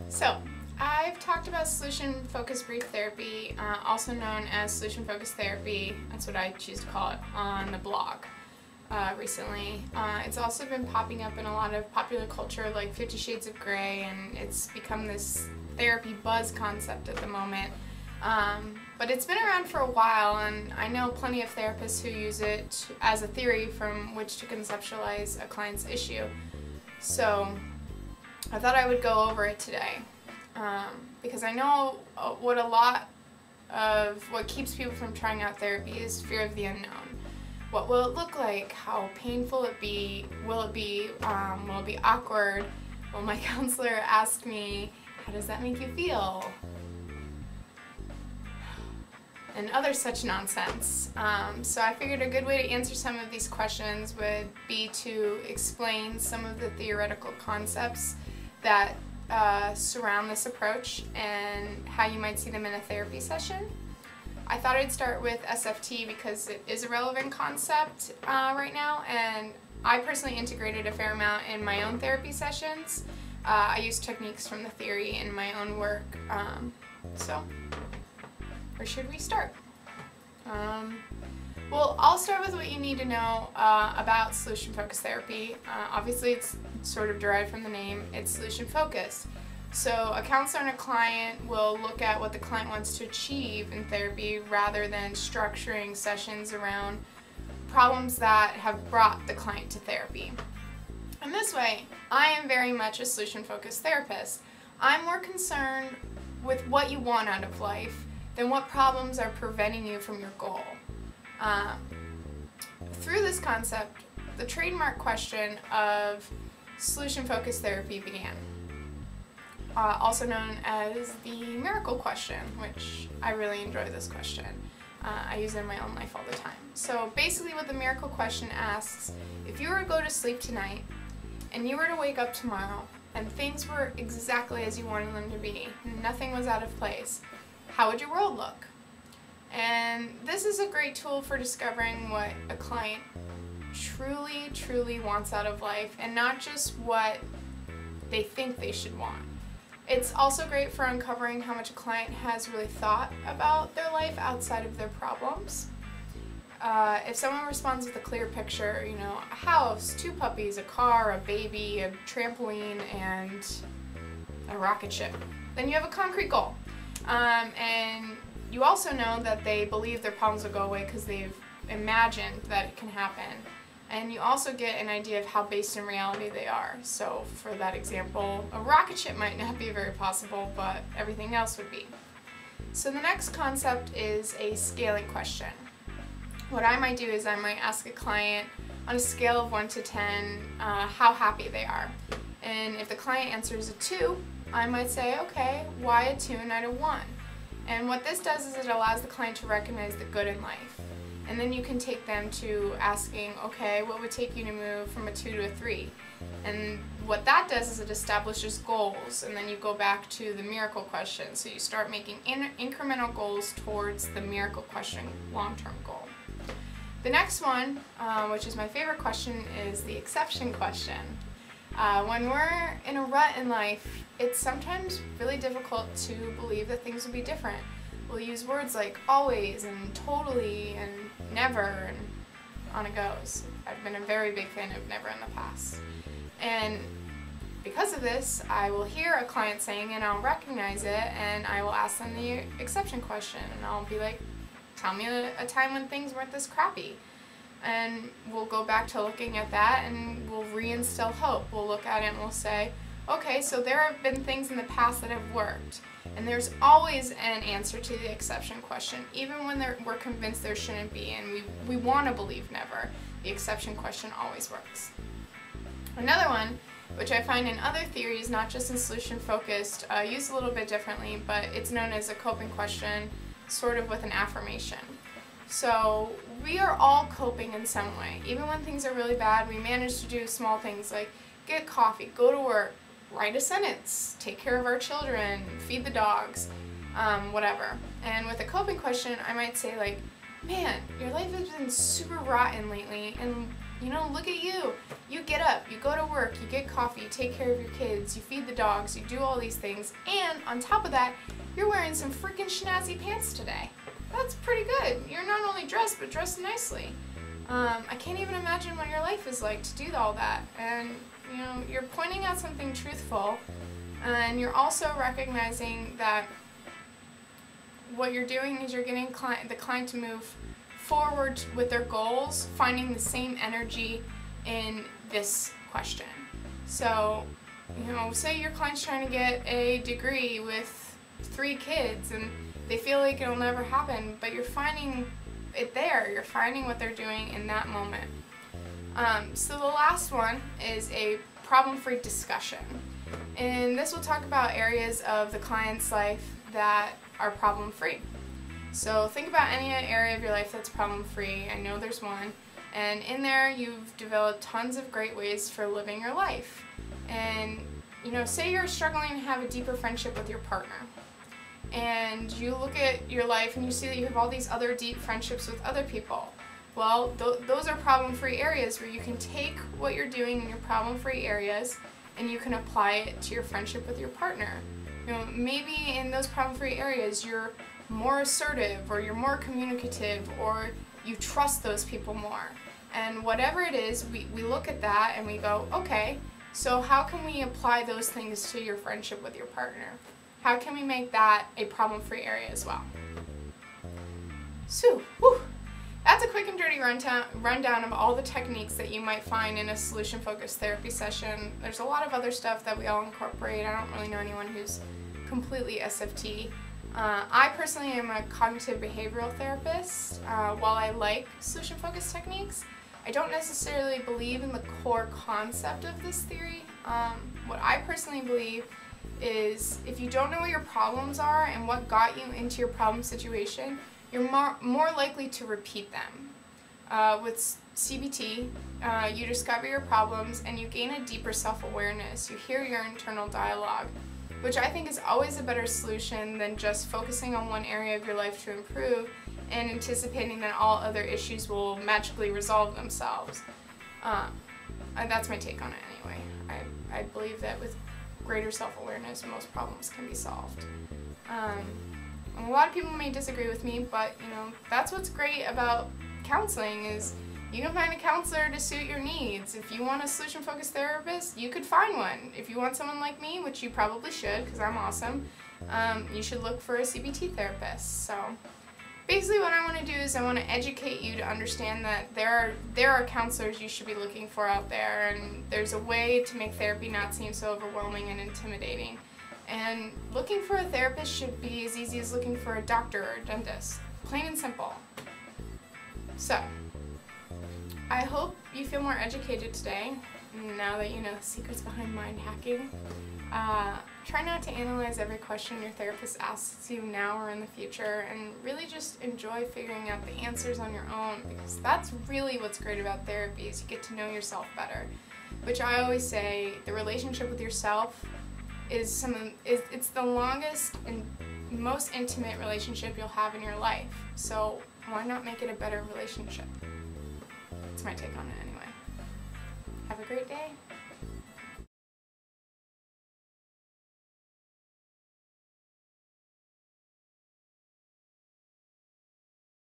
So, I've talked about solution-focused brief therapy, also known as solution-focused therapy, that's what I choose to call it, on the blog recently. It's also been popping up in a lot of popular culture like 50 Shades of Grey, and it's become this therapy buzz concept at the moment. But it's been around for a while, and I know plenty of therapists who use it as a theory from which to conceptualize a client's issue. So I thought I would go over it today, because I know what a lot of what keeps people from trying out therapy is fear of the unknown. What will it look like? How painful will it be? Will it be awkward? Will my counselor ask me, how does that make you feel? And other such nonsense. So I figured a good way to answer some of these questions would be to explain some of the theoretical concepts that surround this approach and how you might see them in a therapy session. I thought I'd start with SFT because it is a relevant concept right now, and I personally integrated a fair amount in my own therapy sessions. I use techniques from the theory in my own work. So where should we start? Well, I'll start with what you need to know about solution-focused therapy. Obviously, it's sort of derived from the name. It's solution-focused. So a counselor and a client will look at what the client wants to achieve in therapy rather than structuring sessions around problems that have brought the client to therapy. And this way, I am very much a solution-focused therapist. I'm more concerned with what you want out of life than what problems are preventing you from your goal. Through this concept, the trademark question of solution-focused therapy began. Also known as the miracle question, which I really enjoy this question. I use it in my own life all the time. So basically what the miracle question asks, if you were to go to sleep tonight and you were to wake up tomorrow and things were exactly as you wanted them to be, nothing was out of place, how would your world look? And this is a great tool for discovering what a client truly wants out of life, and not just what they think they should want. It's also great for uncovering how much a client has really thought about their life outside of their problems. If someone responds with a clear picture, you know, a house, 2 puppies, a car, a baby, a trampoline, and a rocket ship, then you have a concrete goal. And you also know that they believe their problems will go away because they've imagined that it can happen. And you also get an idea of how based in reality they are. So for that example, a rocket ship might not be very possible, but everything else would be. So the next concept is a scaling question. What I might do is I might ask a client on a scale of 1 to 10 how happy they are. And if the client answers a 2, I might say, okay, why a 2 and not a 1? And what this does is it allows the client to recognize the good in life. And then you can take them to asking, okay, what would take you to move from a 2 to a 3? And what that does is it establishes goals, and then you go back to the miracle question. So you start making incremental goals towards the miracle question long-term goal. The next one, which is my favorite question, is the exception question. When we're in a rut in life, it's sometimes really difficult to believe that things will be different. We'll use words like always and totally and never, and on it goes. I've been a very big fan of never in the past. And because of this, I will hear a client saying it and I'll recognize it, and I will ask them the exception question, and I'll be like, tell me a time when things weren't this crappy. And we'll go back to looking at that and we'll reinstill hope. We'll look at it and we'll say, okay, so there have been things in the past that have worked. And there's always an answer to the exception question, even when we're convinced there shouldn't be, and we want to believe never. The exception question always works. Another one, which I find in other theories, not just in solution-focused, used a little bit differently, but it's known as a coping question, sort of with an affirmation. So we are all coping in some way. Even when things are really bad, we manage to do small things like get coffee, go to work, write a sentence, take care of our children, feed the dogs, whatever. And with a coping question, I might say like, man, your life has been super rotten lately, and You know, look at you. You get up, you go to work, you get coffee, you take care of your kids, you feed the dogs, you do all these things, and on top of that, you're wearing some freaking schnazzy pants today. That's pretty good. You're not only dressed, but dressed nicely. I can't even imagine what your life is like to do all that. And, you know, you're pointing out something truthful, and you're also recognizing that what you're doing is you're getting the client to move forward with their goals, finding the same energy in this question. So, you know, say your client's trying to get a degree with 3 kids and they feel like it'll never happen, but you're finding it there. You're finding what they're doing in that moment. So the last one is a problem-free discussion. And this will talk about areas of the client's life that are problem-free. So think about any area of your life that's problem-free. I know there's one. And in there, you've developed tons of great ways for living your life. And, you know, say you're struggling to have a deeper friendship with your partner. And you look at your life and you see that you have all these other deep friendships with other people. Well, those are problem-free areas where you can take what you're doing in your problem-free areas and you can apply it to your friendship with your partner. You know, maybe in those problem-free areas you're more assertive, or you're more communicative, or you trust those people more. And whatever it is, we look at that and we go, okay, so how can we apply those things to your friendship with your partner? How can we make that a problem-free area as well? So, that's a quick and dirty rundown of all the techniques that you might find in a solution-focused therapy session. There's a lot of other stuff that we all incorporate. I don't really know anyone who's completely SFT. I personally am a cognitive behavioral therapist. While I like solution-focused techniques, I don't necessarily believe in the core concept of this theory. What I personally believe is if you don't know what your problems are and what got you into your problem situation, you're more likely to repeat them. With CBT, you discover your problems and you gain a deeper self-awareness. You hear your internal dialogue, which I think is always a better solution than just focusing on one area of your life to improve and anticipating that all other issues will magically resolve themselves. And that's my take on it anyway. I believe that with greater self-awareness, most problems can be solved. And a lot of people may disagree with me, but you know, that's what's great about counseling is you can find a counselor to suit your needs. If you want a solution-focused therapist, you could find one. If you want someone like me, which you probably should because I'm awesome, you should look for a CBT therapist. So basically what I want to do is I want to educate you to understand that there are counselors you should be looking for out there, and there's a way to make therapy not seem so overwhelming and intimidating. And looking for a therapist should be as easy as looking for a doctor or a dentist. Plain and simple. So, I hope you feel more educated today, now that you know the secrets behind mind hacking. Try not to analyze every question your therapist asks you now or in the future, and really just enjoy figuring out the answers on your own, because that's really what's great about therapy, is you get to know yourself better. Which I always say, the relationship with yourself is it's the longest and most intimate relationship you'll have in your life. So why not make it a better relationship? That's my take on it anyway. Have a great day.